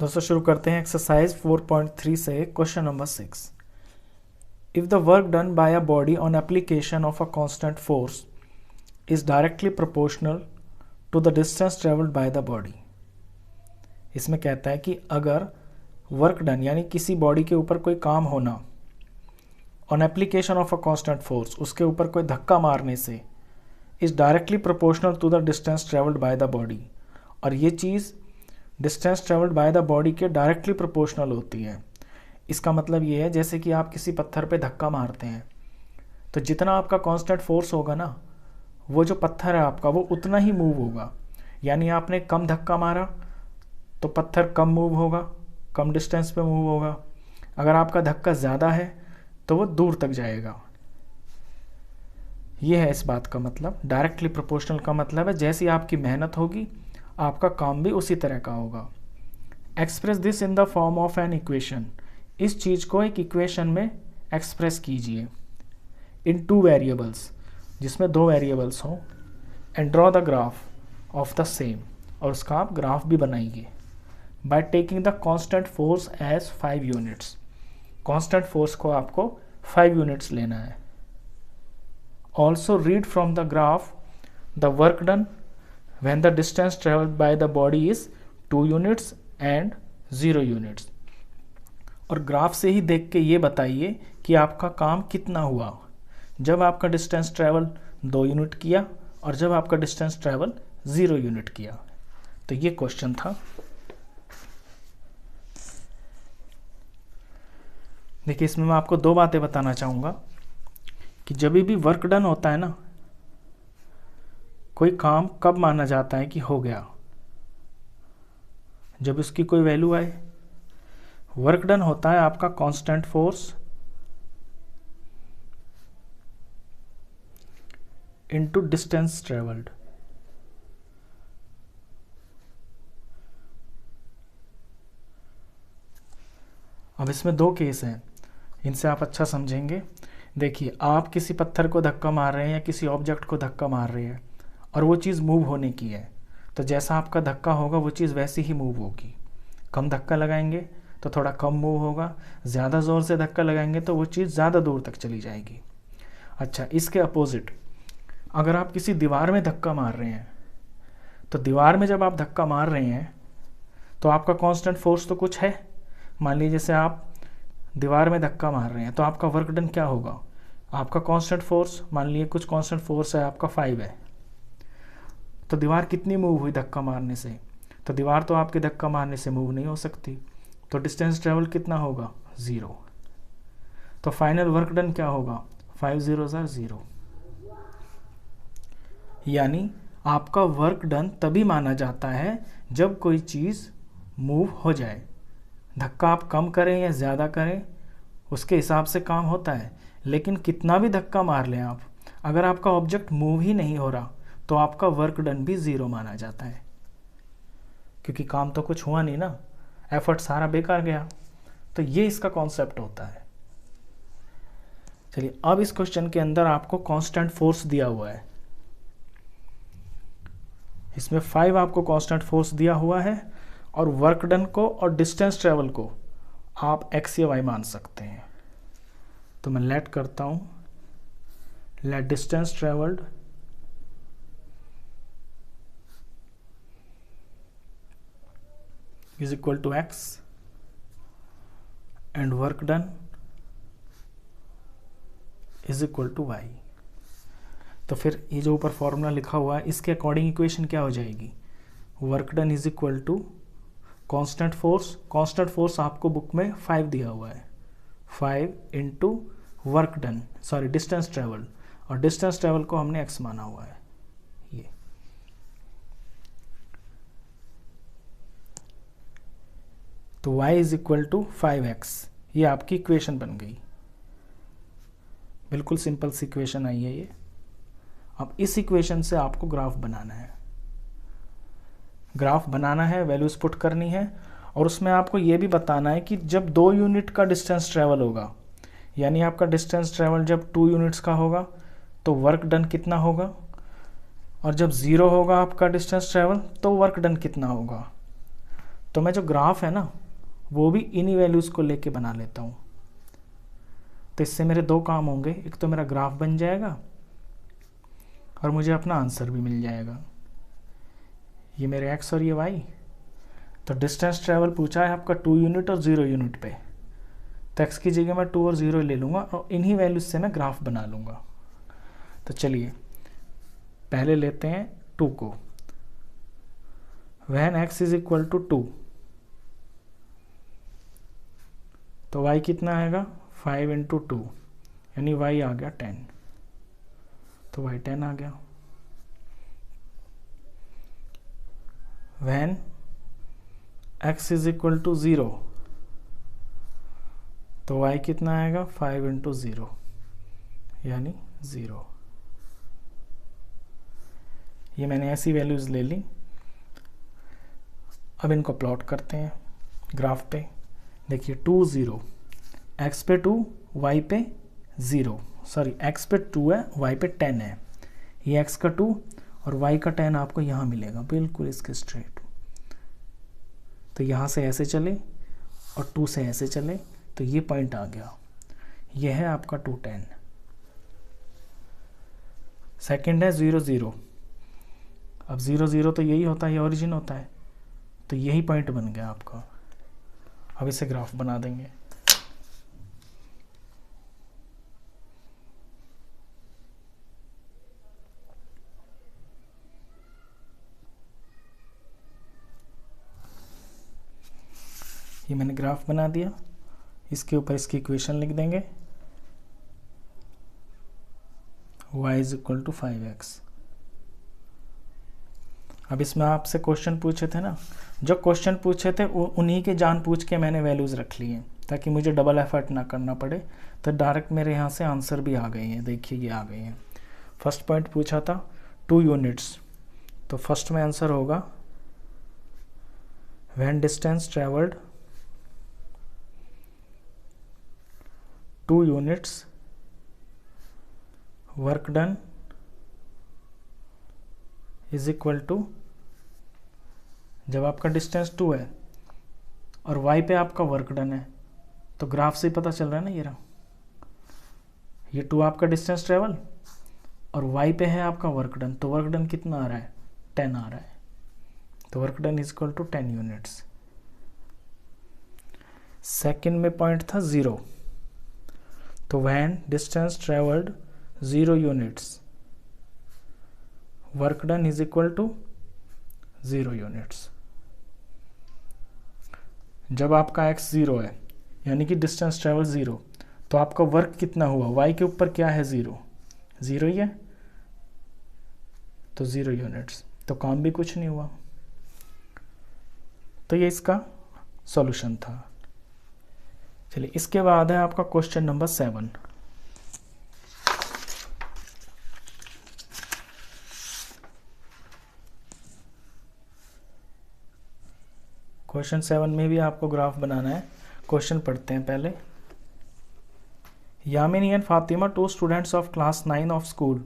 दोस्तों शुरू करते हैं एक्सरसाइज 4.3 से question number 6। If the work done by a body on application of a constant force is directly proportional to the distance travelled by the body. इसमें कहता है कि अगर वर्क डन यानी किसी बॉडी के ऊपर कोई काम होना on application of a constant force, उसके ऊपर कोई धक्का मारने से, is directly proportional to the distance travelled by the body, और ये चीज़ distance travelled by the body के डायरेक्टली प्रोपोर्शनल होती है। इसका मतलब ये है जैसे कि आप किसी पत्थर पे धक्का मारते हैं तो जितना आपका कांस्टेंट फोर्स होगा ना, वो जो पत्थर है आपका वो उतना ही मूव होगा। यानी आपने कम धक्का मारा तो पत्थर कम मूव होगा, कम डिस्टेंस पे मूव होगा। अगर आपका धक्का ज़्यादा है तो वो दूर तक जाएगा। ये है इस बात का मतलब। डायरेक्टली प्रोपोर्शनल का मतलब है जैसी आपकी मेहनत होगी आपका काम भी उसी तरह का होगा। Express this in the form of an equation. इस चीज़ को एक इक्वेशन में एक्सप्रेस कीजिए इन 2 वेरिएबल्स, जिसमें 2 वेरिएबल्स हों, and draw the graph of the same, और उसका आप ग्राफ भी बनाइए by taking the constant force as 5 units. Constant force को आपको 5 यूनिट्स लेना है। Also read from the graph the work done when the distance traveled by the body is 2 units and 0 units। और ग्राफ से ही देख के ये बताइए कि आपका काम कितना हुआ जब आपका डिस्टेंस ट्रैवल 2 यूनिट किया और जब आपका डिस्टेंस ट्रैवल 0 यूनिट किया। तो ये क्वेश्चन था। देखिए इसमें मैं आपको 2 बातें बताना चाहूँगा कि जब भी वर्क डन होता है ना, कोई काम कब माना जाता है कि हो गया, जब उसकी कोई वैल्यू आए। वर्क डन होता है आपका constant force into distance travelled. अब इसमें 2 केस हैं, इनसे आप अच्छा समझेंगे। देखिए आप किसी पत्थर को धक्का मार रहे हैं या किसी ऑब्जेक्ट को धक्का मार रहे हैं और वो चीज़ मूव होने की है, तो जैसा आपका धक्का होगा वो चीज़ वैसे ही मूव होगी। कम धक्का लगाएंगे तो थोड़ा कम मूव होगा, ज़्यादा ज़ोर से धक्का लगाएंगे तो वो चीज़ ज़्यादा दूर तक चली जाएगी। अच्छा, इसके अपोजिट अगर आप किसी दीवार में धक्का मार रहे हैं तो दीवार में जब आप धक्का मार रहे हैं तो आपका कांस्टेंट फोर्स तो कुछ है। मान लीजिए जैसे आप दीवार में धक्का मार रहे हैं तो आपका वर्क डन क्या होगा, आपका कांस्टेंट फोर्स, मान लीजिए कुछ कांस्टेंट फोर्स है आपका 5 है, तो दीवार कितनी मूव हुई धक्का मारने से, तो दीवार तो आपके धक्का मारने से मूव नहीं हो सकती, तो डिस्टेंस ट्रेवल कितना होगा 0। तो फाइनल वर्क डन क्या होगा 5 zeros are 0। यानी आपका वर्क डन तभी माना जाता है जब कोई चीज़ मूव हो जाए। धक्का आप कम करें या ज़्यादा करें उसके हिसाब से काम होता है, लेकिन कितना भी धक्का मार लें आप, अगर आपका ऑब्जेक्ट मूव ही नहीं हो रहा तो आपका वर्क डन भी 0 माना जाता है, क्योंकि काम तो कुछ हुआ नहीं ना, एफर्ट सारा बेकार गया। तो ये इसका कॉन्सेप्ट होता है। चलिए अब इस क्वेश्चन के अंदर आपको कांस्टेंट फोर्स दिया हुआ है, इसमें 5 आपको कांस्टेंट फोर्स दिया हुआ है और वर्क डन को और डिस्टेंस ट्रेवल को आप x या y मान सकते हैं। तो मैं लेट करता हूँ, let distance travelled is equal to x and work done is equal to y। तो फिर ये जो ऊपर फॉर्मूला लिखा हुआ है इसके अकॉर्डिंग इक्वेशन क्या हो जाएगी, work done is equal to constant force. Constant force आपको बुक में 5 दिया हुआ है, 5 into work done, sorry distance travel, और डिस्टेंस ट्रेवल को हमने x माना हुआ है। ये तो y is equal to 5x, ये आपकी इक्वेशन बन गई। बिल्कुल सिंपल सी इक्वेशन आई है ये। अब इस इक्वेशन से आपको ग्राफ बनाना है, ग्राफ बनाना है, वैल्यूज पुट करनी है, और उसमें आपको ये भी बताना है कि जब 2 यूनिट का डिस्टेंस ट्रेवल होगा, यानी आपका डिस्टेंस ट्रेवल जब 2 यूनिट्स का होगा तो वर्क डन कितना होगा, और जब 0 होगा आपका डिस्टेंस ट्रेवल तो वर्क डन कितना होगा। तो मैं जो ग्राफ है ना वो भी इन्हीं वैल्यूज़ को लेके बना लेता हूँ। तो इससे मेरे दो काम होंगे, एक तो मेरा ग्राफ बन जाएगा और मुझे अपना आंसर भी मिल जाएगा। ये मेरे एक्स और ये वाई। तो डिस्टेंस ट्रेवल पूछा है आपका 2 यूनिट और 0 यूनिट पे, तो एक्स की जगह मैं 2 और 0 ले लूँगा और इन्हीं वैल्यूज से मैं ग्राफ बना लूँगा। तो चलिए पहले लेते हैं 2 को। When x is equal to 2, तो y कितना आएगा 5 इंटू 2, यानी y आ गया 10, तो y 10 आ गया। When x is equal to 0, तो y कितना आएगा 5 इंटू 0, यानी 0। ये मैंने ऐसी वैल्यूज़ ले ली। अब इनको प्लॉट करते हैं ग्राफ पे। देखिए 2 0, x पे 2 y पे 0, सॉरी x पे 2 है y पे 10 है। ये x का 2 और y का 10 आपको यहाँ मिलेगा बिल्कुल इसके स्ट्रेट। तो यहाँ से ऐसे चले और 2 से ऐसे चले, तो ये पॉइंट आ गया। ये है आपका 2 10। सेकंड है 0 0। अब 0 0 तो यही होता है, ये ओरिजिन होता है, तो यही पॉइंट बन गया आपका। अब इसे ग्राफ बना देंगे। ये मैंने ग्राफ बना दिया, इसके ऊपर इसकी इक्वेशन लिख देंगे, y is equal to 5x। अब इसमें आपसे क्वेश्चन पूछे थे ना, जो क्वेश्चन पूछे थे उन्हीं के जान पूछ के मैंने वैल्यूज़ रख ली हैं ताकि मुझे डबल एफर्ट ना करना पड़े। तो डायरेक्ट मेरे यहाँ से आंसर भी आ गए हैं। देखिए ये आ गए हैं। फर्स्ट पॉइंट पूछा था 2 यूनिट्स, तो फर्स्ट में आंसर होगा when distance travelled 2 units, work done is equal to, जब आपका डिस्टेंस 2 है और y पे आपका वर्क डन है, तो ग्राफ से ही पता चल रहा है ना, ये रहा, ये 2 आपका डिस्टेंस ट्रेवल और y पे है आपका वर्क डन, तो वर्क डन कितना आ रहा है 10 आ रहा है, तो work done is equal to 10 units. Second में पॉइंट था 0, तो when distance travelled 0 units, work done is equal to 0 units. जब आपका x 0 है यानी कि डिस्टेंस ट्रेवल 0, तो आपका वर्क कितना हुआ, y के ऊपर क्या है 0 0 ही है, तो 0 यूनिट्स, तो काम भी कुछ नहीं हुआ। तो ये इसका सॉल्यूशन था। चलिए इसके बाद है आपका क्वेश्चन नंबर 7। क्वेश्चन 7 में भी आपको ग्राफ बनाना है। क्वेश्चन पढ़ते हैं पहले। Yamini and Fatima, 2 students of class 9 of school,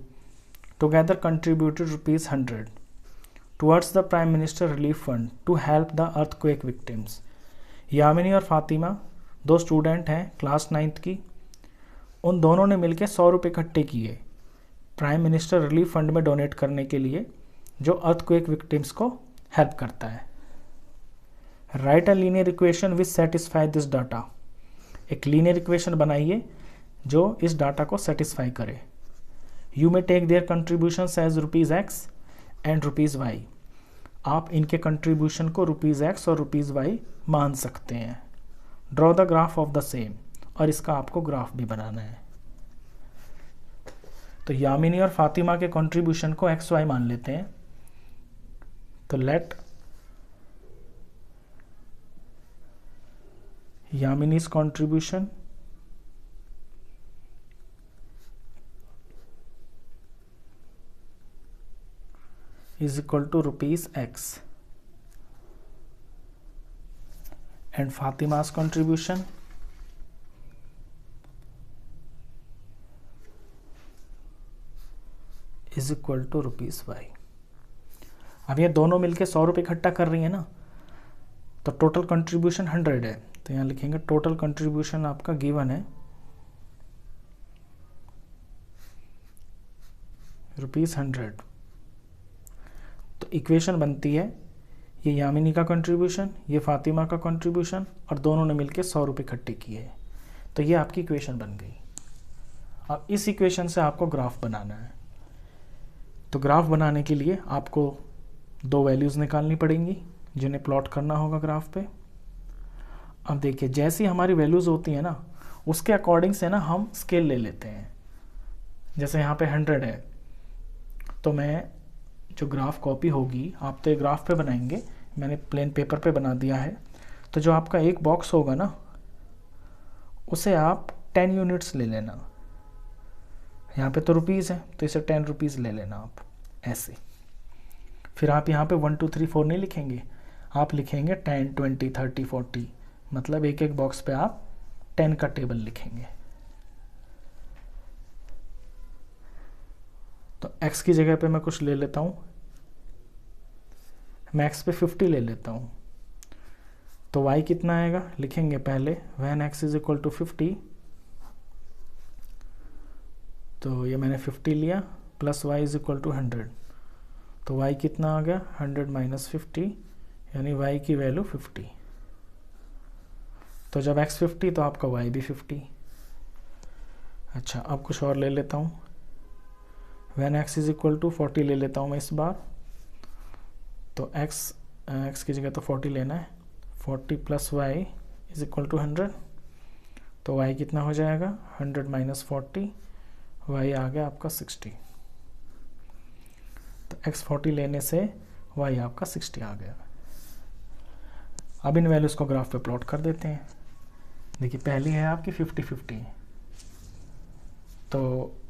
together contributed ₹100 towards the prime minister relief fund to help the earthquake victims. Yamini और फातिमा 2 स्टूडेंट हैं क्लास 9th की। उन दोनों ने मिलकर 100 रुपये इकट्ठे किए प्राइम मिनिस्टर रिलीफ फंड में डोनेट करने के लिए, जो अर्थक्वेक विक्टिम्स को हेल्प करता है। Write a linear equation which satisfy this data. एक लीनियर इक्वेशन बनाइए जो इस डाटा को सेटिस्फाई करे। You may take their contributions as ₹X and ₹Y। आप इनके कंट्रीब्यूशन को ₹X और ₹Y मान सकते हैं। Draw the graph of the same, और इसका आपको ग्राफ भी बनाना है। तो यामिनी और फातिमा के कंट्रीब्यूशन को XY मान लेते हैं। तो late Yamini's contribution is equal to ₹X and Fatima's contribution is equal to ₹Y। अब ये दोनों मिलके 100 रुपये इकट्ठा कर रही है ना, तो टोटल कंट्रीब्यूशन 100 है, तो यहाँ लिखेंगे टोटल कंट्रीब्यूशन आपका गिवन है ₹100। तो इक्वेशन बनती है ये यामिनी का कंट्रीब्यूशन, ये फातिमा का कंट्रीब्यूशन, और दोनों ने मिलके 100 रुपये इकट्ठे किए। तो ये आपकी इक्वेशन बन गई। अब इस इक्वेशन से आपको ग्राफ बनाना है। तो ग्राफ बनाने के लिए आपको 2 वैल्यूज़ निकालनी पड़ेंगी जिन्हें प्लॉट करना होगा ग्राफ पे। अब देखिए जैसी हमारी वैल्यूज़ होती है ना, उसके अकॉर्डिंग से ना हम स्केल ले लेते हैं। जैसे यहाँ पे 100 है, तो मैं जो ग्राफ कॉपी होगी, आप तो एक ग्राफ पे बनाएंगे, मैंने प्लेन पेपर पे बना दिया है। तो जो आपका एक बॉक्स होगा ना, उसे आप 10 यूनिट्स ले लेना। यहाँ पे तो रुपीज़ है, तो इसे 10 रुपीज़ ले लेना आप, ऐसे। फिर आप यहाँ पे 1 2 3 4 नहीं लिखेंगे, आप लिखेंगे 10 20 30 40, मतलब एक एक बॉक्स पे आप 10 का टेबल लिखेंगे। तो x की जगह पे मैं कुछ ले लेता हूँ, मैं x पे 50 ले लेता हूँ। तो y कितना आएगा, लिखेंगे पहले when x is equal to 50, तो ये मैंने 50 लिया, plus y is equal to 100। तो y कितना आ गया, 100 माइनस 50, यानी y की वैल्यू 50। तो जब x 50 तो आपका y भी 50। अच्छा, अब कुछ और ले लेता हूँ, when x is equal to 40 ले लेता हूँ मैं इस बार। तो x की जगह तो 40 लेना है, 40 plus y is equal to 100। तो y कितना हो जाएगा, 100 माइनस 40, y आ गया आपका 60। तो x 40 लेने से y आपका 60 आ गया। अब इन वैल्यूज़ को ग्राफ पे प्लॉट कर देते हैं। देखिए पहली है आपकी 50-50, तो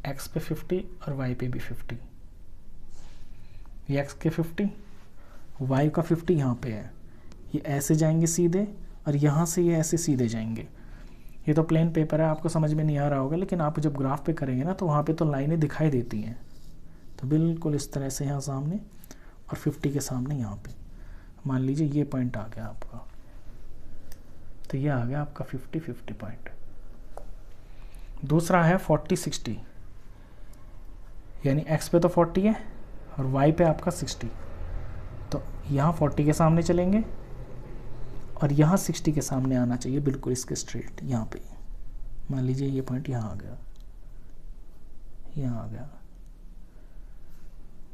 x पे 50 और y पे भी 50। ये x के 50, y का 50 यहाँ पे है, ये ऐसे जाएंगे सीधे, और यहाँ से ये ऐसे सीधे जाएंगे। ये तो प्लेन पेपर है, आपको समझ में नहीं आ रहा होगा, लेकिन आप जब ग्राफ पे करेंगे ना, तो वहाँ पे तो लाइनें दिखाई देती हैं। तो बिल्कुल इस तरह से यहाँ सामने, और 50 के सामने यहाँ पे, मान लीजिए ये पॉइंट आ गया आपका। तो ये आ गया आपका 50-50 पॉइंट। दूसरा है 40-60, यानी x पे तो 40 है और y पे आपका 60। तो यहाँ 40 के सामने चलेंगे, और यहाँ 60 के सामने आना चाहिए, बिल्कुल इसके स्ट्रेट यहाँ पे। मान लीजिए ये पॉइंट यहाँ आ गया, यहाँ आ गया।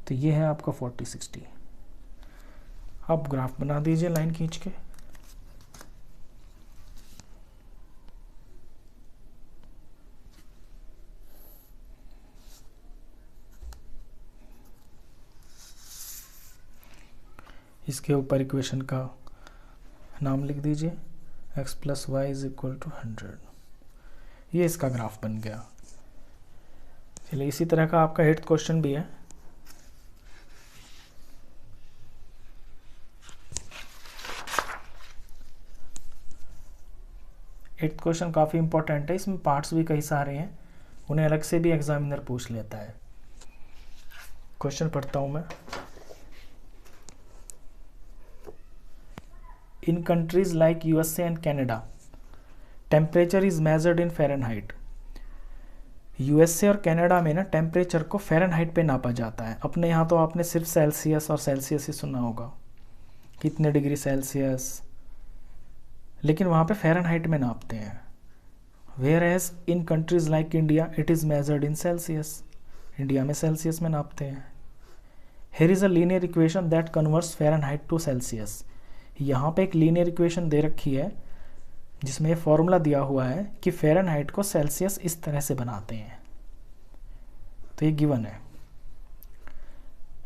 तो ये है आपका 40-60। अब ग्राफ बना दीजिए लाइन खींच के। इसके ऊपर इक्वेशन का नाम लिख दीजिए, x plus y is equal to 100। ये इसका ग्राफ बन गया। चलिए इसी तरह का आपका 8th क्वेश्चन भी है। एट्थ क्वेश्चन काफ़ी इंपॉर्टेंट है, इसमें पार्ट्स भी कई सारे हैं, उन्हें अलग से भी एग्जामिनर पूछ लेता है। क्वेश्चन पढ़ता हूँ मैं। In countries like USA and Canada, temperature is measured in Fahrenheit. USA और कनाडा में ना टेम्परेचर को फ़ारेनहाइट पे नापा जाता है। अपने यहाँ तो आपने सिर्फ सेल्सियस और सेल्सियस ही सुना होगा, कितने डिग्री सेल्सियस, लेकिन वहाँ पे फ़ारेनहाइट में नापते हैं। Whereas in countries like India, it is measured in Celsius. India में सेल्सियस में नापते हैं। Here is a linear equation that converts Fahrenheit to Celsius. यहाँ पे एक लीनियर इक्वेशन दे रखी है जिसमें ये फॉर्मूला दिया हुआ है कि फ़ारेनहाइट को सेल्सियस इस तरह से बनाते हैं। तो ये गिवन है।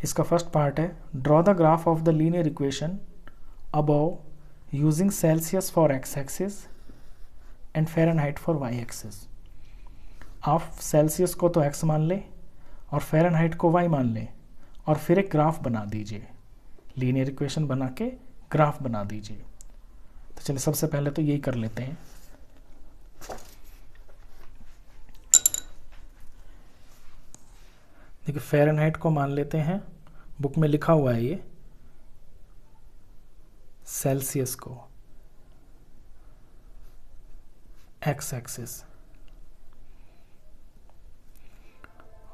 इसका फर्स्ट पार्ट है, draw the graph of the linear equation above using Celsius for x axis and Fahrenheit for y axis. आप सेल्सियस को तो एक्स मान लें और फ़ारेनहाइट को वाई मान लें, और फिर एक ग्राफ बना दीजिए। लीनियर इक्वेशन बना के ग्राफ बना दीजिए। तो चलिए सबसे पहले तो यही कर लेते हैं। देखिए फ़ारेनहाइट को मान लेते हैं, बुक में लिखा हुआ है ये, सेल्सियस को एक्स एक्सिस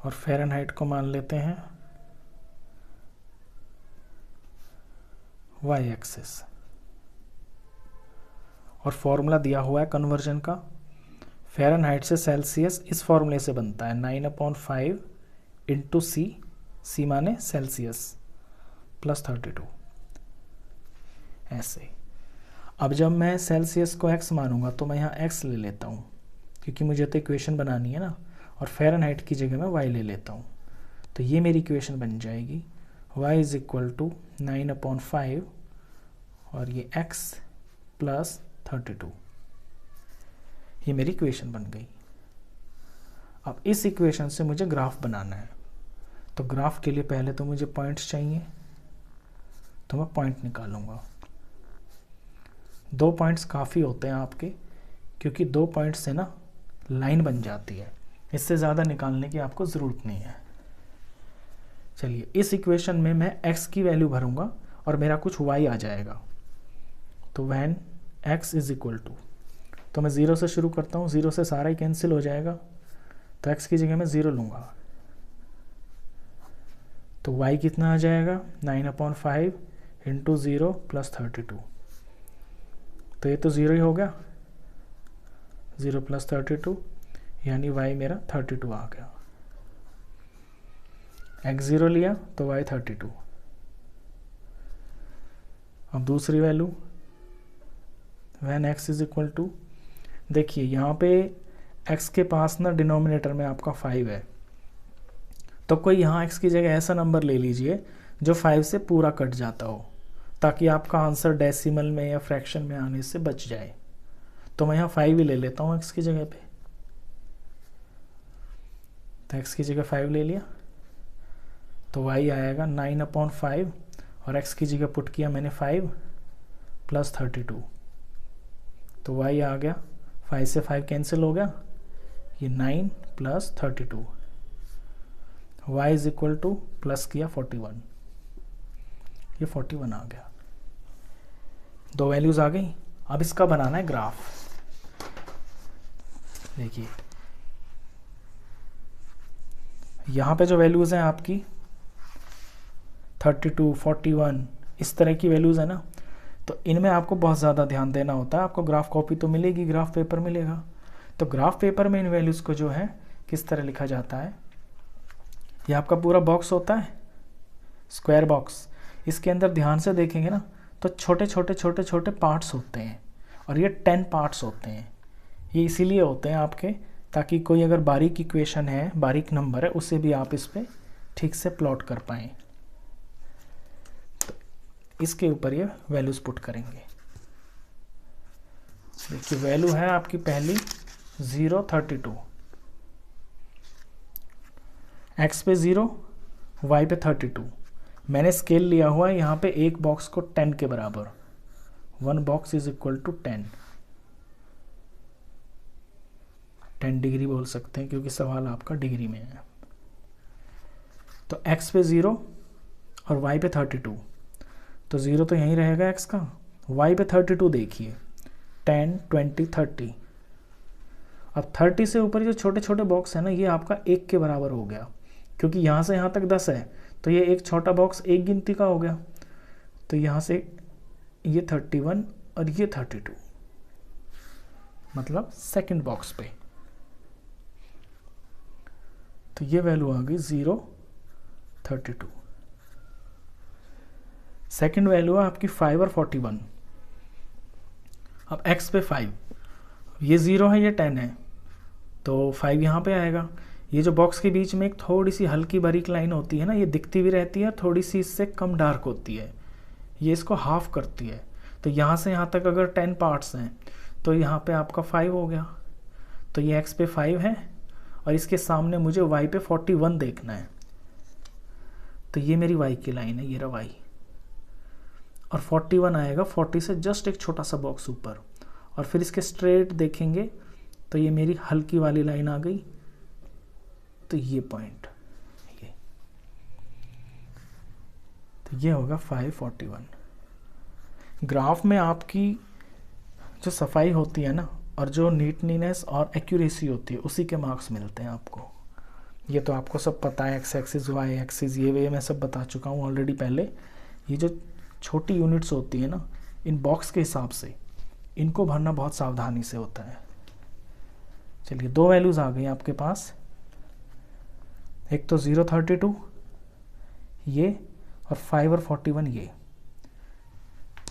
और फ़ारेनहाइट को मान लेते हैं वाई एक्सिस। और फॉर्मूला दिया हुआ है कन्वर्जन का, फ़ारेनहाइट से सेल्सियस इस फॉर्मूले से बनता है 9/5 इंटू सी माने सेल्सियस +32 ऐसे। अब जब मैं सेल्सियस को x मानूंगा तो मैं यहाँ x ले लेता हूँ क्योंकि मुझे तो इक्वेशन बनानी है ना, और फ़ारेनहाइट की जगह मैं y ले लेता हूँ। तो ये मेरी इक्वेशन बन जाएगी y = 9/5 और ये x +32। ये मेरी इक्वेशन बन गई। अब इस इक्वेशन से मुझे ग्राफ बनाना है, तो ग्राफ के लिए पहले तो मुझे पॉइंट्स चाहिए, तो मैं पॉइंट निकालूंगा। 2 पॉइंट्स काफ़ी होते हैं आपके, क्योंकि 2 पॉइंट से ना लाइन बन जाती है, इससे ज़्यादा निकालने की आपको ज़रूरत नहीं है। चलिए, इस इक्वेशन में मैं x की वैल्यू भरूंगा और मेरा कुछ y आ जाएगा। तो व्हेन x = तो मैं 0 से शुरू करता हूँ, 0 से सारा ही कैंसिल हो जाएगा, तो x की जगह मैं 0 लूँगा। तो y कितना आ जाएगा 9/5 इंटू 0 +32। तो ये तो 0 ही हो गया, 0 + 32 यानी y मेरा 32 आ गया। x 0 लिया तो y 32। अब दूसरी वैल्यू व्हेन x = देखिए यहाँ पे x के पास ना डिनोमिनेटर में आपका 5 है, तो कोई यहाँ x की जगह ऐसा नंबर ले लीजिए जो 5 से पूरा कट जाता हो, ताकि आपका आंसर डेसिमल में या फ्रैक्शन में आने से बच जाए। तो मैं यहाँ 5 ही ले लेता हूँ x की जगह पे, तो x की जगह 5 ले लिया, तो y आएगा 9/5 और x की जगह पुट किया मैंने 5 + 32, तो y आ गया, 5 से 5 कैंसिल हो गया, ये 9 + 32, y = प्लस किया 41, ये 41 आ गया। 2 वैल्यूज़ आ गई। अब इसका बनाना है ग्राफ। देखिए यहाँ पे जो वैल्यूज़ हैं आपकी 32, 41 इस तरह की वैल्यूज़ है ना, तो इनमें आपको बहुत ज़्यादा ध्यान देना होता है। आपको ग्राफ कॉपी तो मिलेगी, ग्राफ पेपर मिलेगा, तो ग्राफ पेपर में इन वैल्यूज़ को जो है किस तरह लिखा जाता है, ये आपका पूरा बॉक्स होता है, स्क्वायर बॉक्स। इसके अंदर ध्यान से देखेंगे ना तो छोटे छोटे छोटे छोटे पार्ट्स होते हैं, और ये 10 पार्ट्स होते हैं। ये इसीलिए होते हैं आपके, ताकि कोई अगर बारीक इक्वेशन है, बारीक नंबर है, उसे भी आप इस पर ठीक से प्लॉट कर पाएँ। तो इसके ऊपर ये वैल्यूज़ पुट करेंगे। देखिए वैल्यू है आपकी पहली 0, 32, x पे 0, y पे 32। मैंने स्केल लिया हुआ है यहाँ पे एक बॉक्स को 10 के बराबर, 1 बॉक्स = 10 डिग्री बोल सकते हैं, क्योंकि सवाल आपका डिग्री में है। तो x पे 0 और y पे 32, तो 0 तो यहीं रहेगा x का, y पे 32 देखिए 10, 20, 30। अब 30 से ऊपर जो छोटे छोटे बॉक्स है ना, ये आपका 1 के बराबर हो गया, क्योंकि यहाँ से यहाँ तक 10 है, तो ये एक छोटा बॉक्स 1 गिनती का हो गया। तो यहाँ से ये 31 और ये 32, मतलब सेकंड बॉक्स पे। तो ये वैल्यू आ गई 0, 32। सेकंड वैल्यू है आपकी 5 और 41। अब x पे 5, ये 0 है, ये 10 है, तो 5 यहाँ पे आएगा। ये जो बॉक्स के बीच में एक थोड़ी सी हल्की बारीक लाइन होती है ना, ये दिखती भी रहती है, थोड़ी सी इससे कम डार्क होती है, ये इसको हाफ करती है। तो यहाँ से यहाँ तक अगर 10 पार्ट्स हैं, तो यहाँ पे आपका 5 हो गया। तो ये x पे 5 है, और इसके सामने मुझे y पे 41 देखना है। तो ये मेरी y की लाइन है, ये रहा y, और 41 आएगा 40 से जस्ट एक छोटा सा बॉक्स ऊपर, और फिर इसके स्ट्रेट देखेंगे तो ये मेरी हल्की वाली लाइन आ गई। तो ये पॉइंट, तो ये होगा 541। ग्राफ में आपकी जो सफाई होती है ना, और जो नीटनेस और एक्यूरेसी होती है उसी के मार्क्स मिलते हैं आपको। ये तो आपको सब पता है, एक्स एक्सिस वाई एक्सिस ये वे मैं सब बता चुका हूँ ऑलरेडी पहले। ये जो छोटी यूनिट्स होती है ना, इन बॉक्स के हिसाब से इनको भरना बहुत सावधानी से होता है। चलिए 2 वैल्यूज़ आ गई आपके पास, एक तो 0.32 ये और 5 और 41 ये।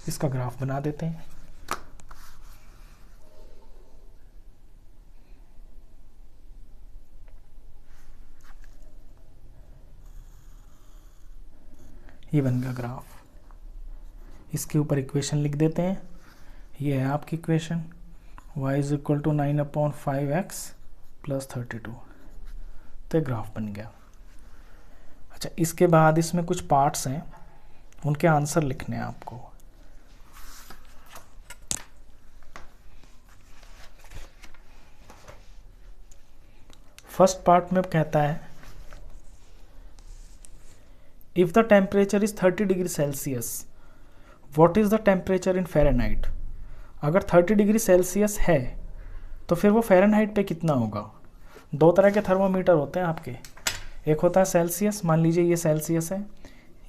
इसका ग्राफ बना देते हैं। ये बन गया ग्राफ। इसके ऊपर इक्वेशन लिख देते हैं। ये है आपकी equation y is equal to 9/5x plus 32। तो ग्राफ बन गया। अच्छा, इसके बाद इसमें कुछ पार्ट्स हैं, उनके आंसर लिखने हैं आपको। फर्स्ट पार्ट में कहता है if the temperature is 30 degree Celsius what is the temperature in Fahrenheit. अगर 30 डिग्री सेल्सियस है तो फिर वो फ़ारेनहाइट पे कितना होगा। 2 तरह के थर्मोमीटर होते हैं आपके, एक होता है सेल्सियस, मान लीजिए ये सेल्सियस है,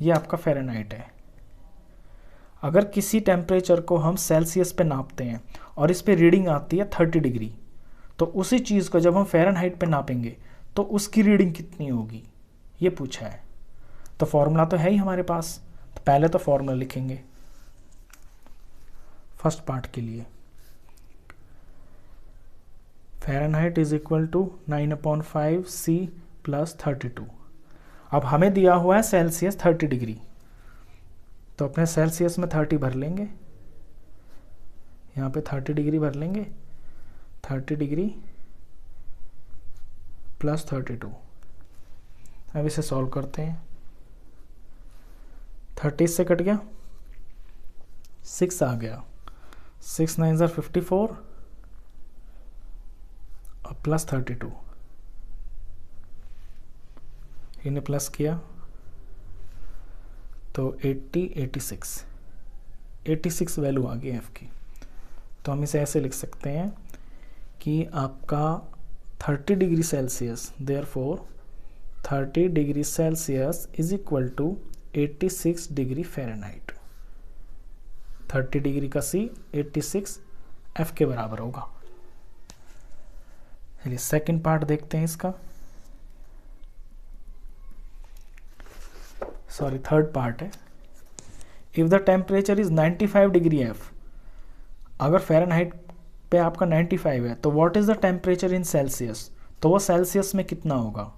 ये आपका फ़ारेनहाइट है। अगर किसी टेम्परेचर को हम सेल्सियस पे नापते हैं और इस पे रीडिंग आती है 30 डिग्री, तो उसी चीज़ को जब हम फ़ारेनहाइट पे नापेंगे तो उसकी रीडिंग कितनी होगी, ये पूछा है। तो फॉर्मूला तो है ही हमारे पास, तो पहले तो फॉर्मूला लिखेंगे फर्स्ट पार्ट के लिए। Fahrenheit is equal to 9/5C plus 32। अब हमें दिया हुआ है सेल्सियस 30 डिग्री, तो अपने सेल्सियस में 30 भर लेंगे, यहाँ पे 30 डिग्री भर लेंगे, 30 डिग्री प्लस 32। अब इसे सॉल्व करते हैं। 30 से कट गया, 6 आ गया, 6 9 ज़ा 54 और प्लस 32। इन्हें प्लस किया तो 86 वैल्यू आ गई एफ की। तो हम इसे ऐसे लिख सकते हैं कि आपका 30 degree Celsius, therefore 30 degree Celsius is equal to 86 degree Fahrenheit. 30 degree का C 86 F के बराबर होगा। चलिए सेकंड पार्ट देखते हैं इसका, सॉरी थर्ड पार्ट है। If the temperature is 95 degree F, अगर फ़ारेनहाइट पे आपका 95 है तो what is the temperature in Celsius, तो वो सेल्सियस में कितना होगा।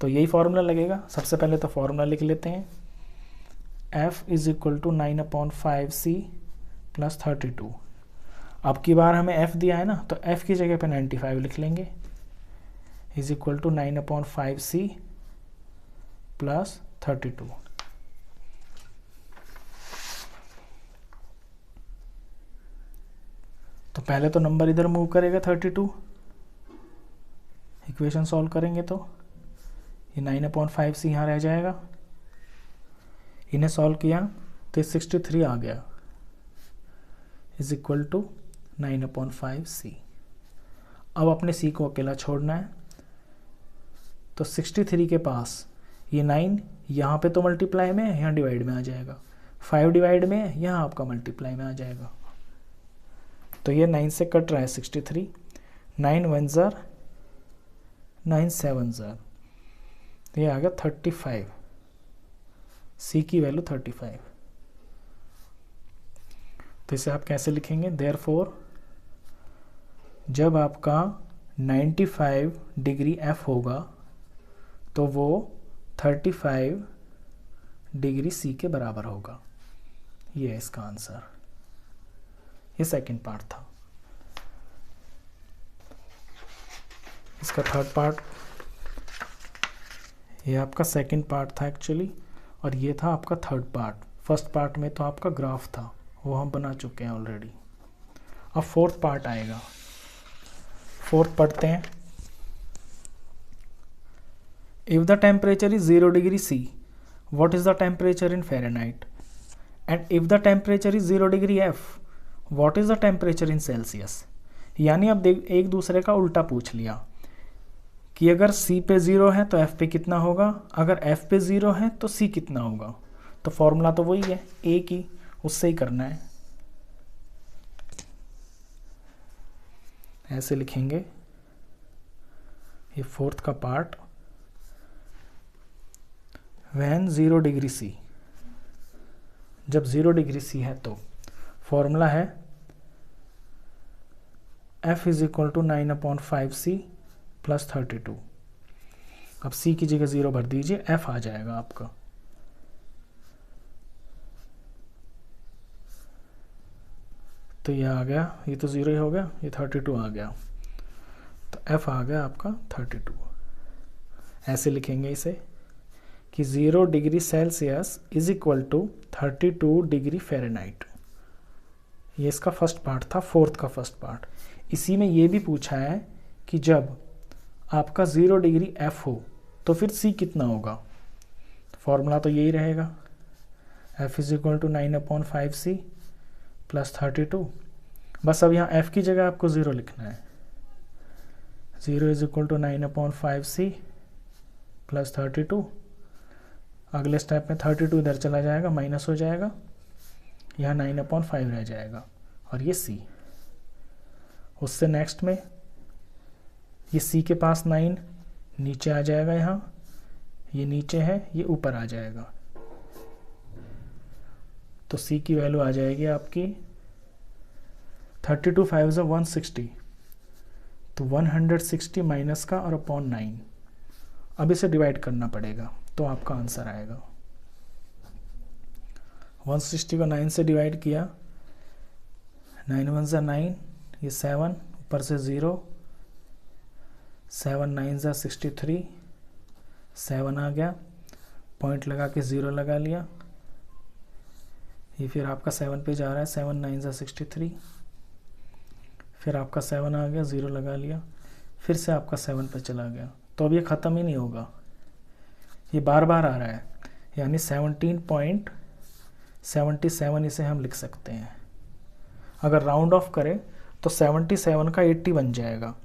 तो यही फॉर्मूला लगेगा। सबसे पहले तो फॉर्मूला लिख लेते हैं, F is equal to 9/5C plus 32। अब की बार हमें F दिया है ना, तो F की जगह पे 95 लिख लेंगे, is equal to 9/5C plus 32। तो पहले तो नंबर इधर मूव करेगा 32, इक्वेशन सॉल्व करेंगे तो ये 9/5C यहाँ रह जाएगा। इन्हें सॉल्व किया तो 63 आ गया, इज इक्वल टू 9/5C। अब अपने C को अकेला छोड़ना है, तो 63 के पास ये 9 यहाँ पे तो मल्टीप्लाई में है, यहाँ डिवाइड में आ जाएगा, 5 डिवाइड में है, यहाँ आपका मल्टीप्लाई में आ जाएगा। तो ये 9 से कट रहा है 63, 9 1 ज़र 9 7 ज़र, तो ये आ गया 35। C की वैल्यू 35। तो इसे आप कैसे लिखेंगे, देयरफॉर जब आपका 95 डिग्री F होगा तो वो 35 डिग्री C के बराबर होगा। ये है इसका आंसर। ये सेकंड पार्ट था। इसका थर्ड पार्ट, ये आपका सेकंड पार्ट था एक्चुअली, और ये था आपका थर्ड पार्ट। फर्स्ट पार्ट में तो आपका ग्राफ था, वो हम बना चुके हैं ऑलरेडी। अब फोर्थ पार्ट आएगा। फोर्थ पढ़ते हैं। If the temperature is 0 degree C, what is the temperature in Fahrenheit? And if the temperature is 0 degree F, what is the temperature in Celsius? यानी अब देख एक दूसरे का उल्टा पूछ लिया कि अगर C पे 0 है तो F पे कितना होगा, अगर F पे 0 है तो C कितना होगा। तो फॉर्मूला तो वही है A की, उससे ही करना है। ऐसे लिखेंगे ये फोर्थ का पार्ट, व्हेन 0 डिग्री C, जब 0 डिग्री C है तो फॉर्मूला है F is equal to 9/5C plus 32। अब C की जगह 0 भर दीजिए, F आ जाएगा आपका। तो ये आ गया, ये तो 0 ही हो गया, ये 32 आ गया, तो F आ गया आपका 32। ऐसे लिखेंगे इसे कि 0 degree Celsius is equal to 32 degree Fahrenheit. ये इसका फर्स्ट पार्ट था, फोर्थ का फर्स्ट पार्ट। इसी में ये भी पूछा है कि जब आपका 0 डिग्री F हो तो फिर C कितना होगा। फॉर्मूला तो यही रहेगा, F is equal to 9/5C plus 32। बस अब यहाँ F की जगह आपको 0 लिखना है। 0 is equal to 9/5C plus 32। अगले स्टेप में 32 इधर चला जाएगा, माइनस हो जाएगा, यहाँ 9/5 रह जाएगा और ये C। उससे नेक्स्ट में ये C के पास 9 नीचे आ जाएगा, यहाँ ये नीचे है, ये ऊपर आ जाएगा। तो C की वैल्यू आ जाएगी आपकी 32 5 is 160, तो 160 माइनस का और अपॉन 9। अब इसे डिवाइड करना पड़ेगा तो आपका आंसर आएगा। 160 को 9 से डिवाइड किया, 9 1 ज़ा 9, ये 7 ऊपर से 0, 7 9 ज़ा 63, 7 आ गया, पॉइंट लगा के 0 लगा लिया, ये फिर आपका 7 पे जा रहा है, 7 9 ज़ा 63, फिर आपका 7 आ गया, 0 लगा लिया, फिर से आपका 7 पे चला गया। तो अब ये ख़त्म ही नहीं होगा, ये बार बार आ रहा है, यानी 17.77 इसे हम लिख सकते हैं। अगर राउंड ऑफ करें तो 77 का 80 बन जाएगा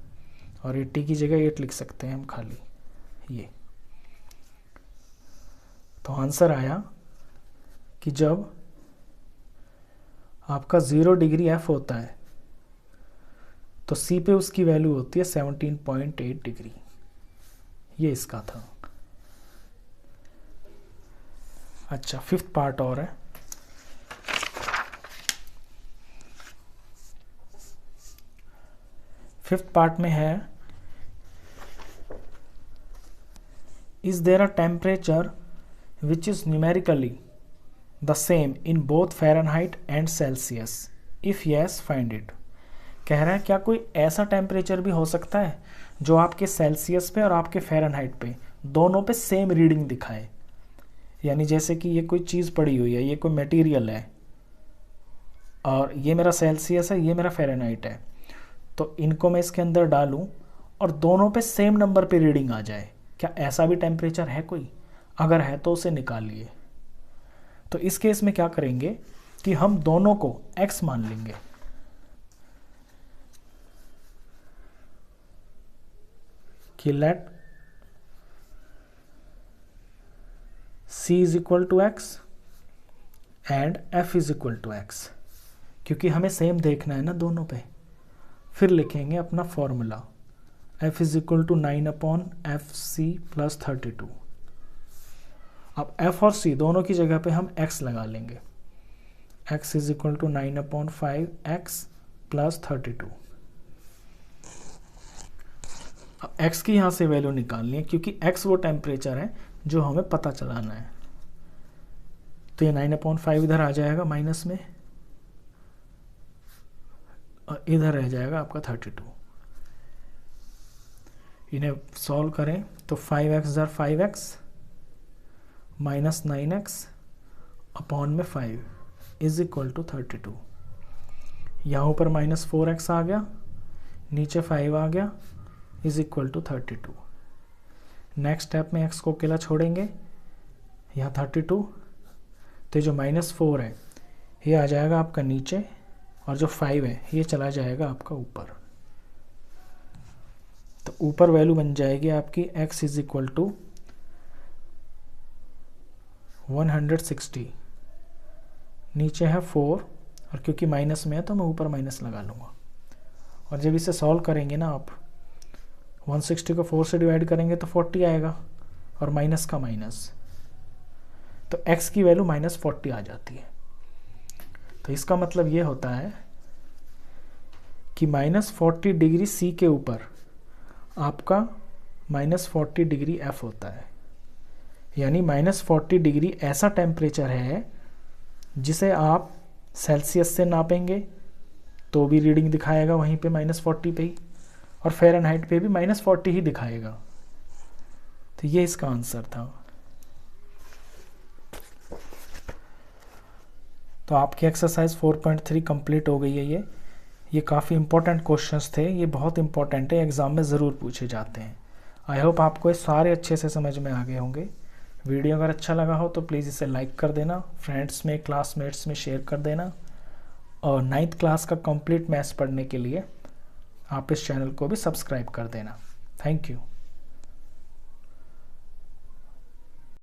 और 80 की जगह 8 लिख सकते हैं हम खाली ये। तो आंसर आया कि जब आपका 0 डिग्री F होता है तो C पे उसकी वैल्यू होती है 17.8 डिग्री। ये इसका था। अच्छा, फिफ्थ पार्ट और है। फिफ्थ पार्ट में है, is there a temperature which is numerically the same in both Fahrenheit and Celsius, if yes find it. कह रहा है क्या कोई ऐसा टेम्परेचर भी हो सकता है जो आपके सेल्सियस पे और आपके फ़ारेनहाइट पे दोनों पे सेम रीडिंग दिखाए। यानी जैसे कि ये कोई चीज़ पड़ी हुई है, ये कोई मटेरियल है और ये मेरा सेल्सियस है, ये मेरा फ़ारेनहाइट है, तो इनको मैं इसके अंदर डालूं और दोनों पे सेम नंबर पे रीडिंग आ जाए। क्या ऐसा भी टेम्परेचर है कोई? अगर है तो उसे निकालिए। तो इस केस में क्या करेंगे कि हम दोनों को x मान लेंगे। कि let C is equal to x and F is equal to x, क्योंकि हमें सेम देखना है ना दोनों पे। फिर लिखेंगे अपना formula, F is equal to 9/FC plus 32। अब F और C दोनों की जगह पे हम x लगा लेंगे। x is equal to 9/5x plus 32। अब x की यहाँ से वैल्यू निकालनी है, क्योंकि x वो टेम्परेचर है जो हमें पता चलाना है। तो ये 9/5 इधर आ जाएगा माइनस में और इधर रह जाएगा आपका 32। इन्हें सॉल्व करें तो 5x ज़र 5x माइनस 9x अपॉन में 5 इज इक्वल टू 32। यहाँ ऊपर माइनस 4x आ गया, नीचे 5 आ गया, is equal to 32। Next step में x को अकेला छोड़ेंगे, यहाँ 32, तो जो -4 है ये आ जाएगा आपका नीचे और जो 5 है ये चला जाएगा आपका ऊपर। ऊपर वैल्यू बन जाएगी आपकी x इज इक्वल टू 160, नीचे है 4 और क्योंकि माइनस में है तो मैं ऊपर माइनस लगा लूँगा। और जब इसे सॉल्व करेंगे ना आप, 160 को 4 से डिवाइड करेंगे तो 40 आएगा और माइनस का माइनस, तो x की वैल्यू -40 आ जाती है। तो इसका मतलब ये होता है कि -40 डिग्री C के ऊपर आपका -40 डिग्री F होता है। यानी -40 डिग्री ऐसा टेम्परेचर है जिसे आप सेल्सियस से नापेंगे तो भी रीडिंग दिखाएगा वहीं पे -40 पे ही, और फ़ारेनहाइट पे भी -40 ही दिखाएगा। तो ये इसका आंसर था। तो आपकी एक्सरसाइज 4.3 कंप्लीट हो गई है। ये काफ़ी इंपॉर्टेंट क्वेश्चंस थे, ये बहुत इंपॉर्टेंट है, एग्ज़ाम में ज़रूर पूछे जाते हैं। आई होप आपको ये सारे अच्छे से समझ में आ गए होंगे। वीडियो अगर अच्छा लगा हो तो प्लीज़ इसे लाइक कर देना, फ्रेंड्स में, क्लासमेट्स में शेयर कर देना, और 9th क्लास का कंप्लीट मैथ्स पढ़ने के लिए आप इस चैनल को भी सब्सक्राइब कर देना। Thank you.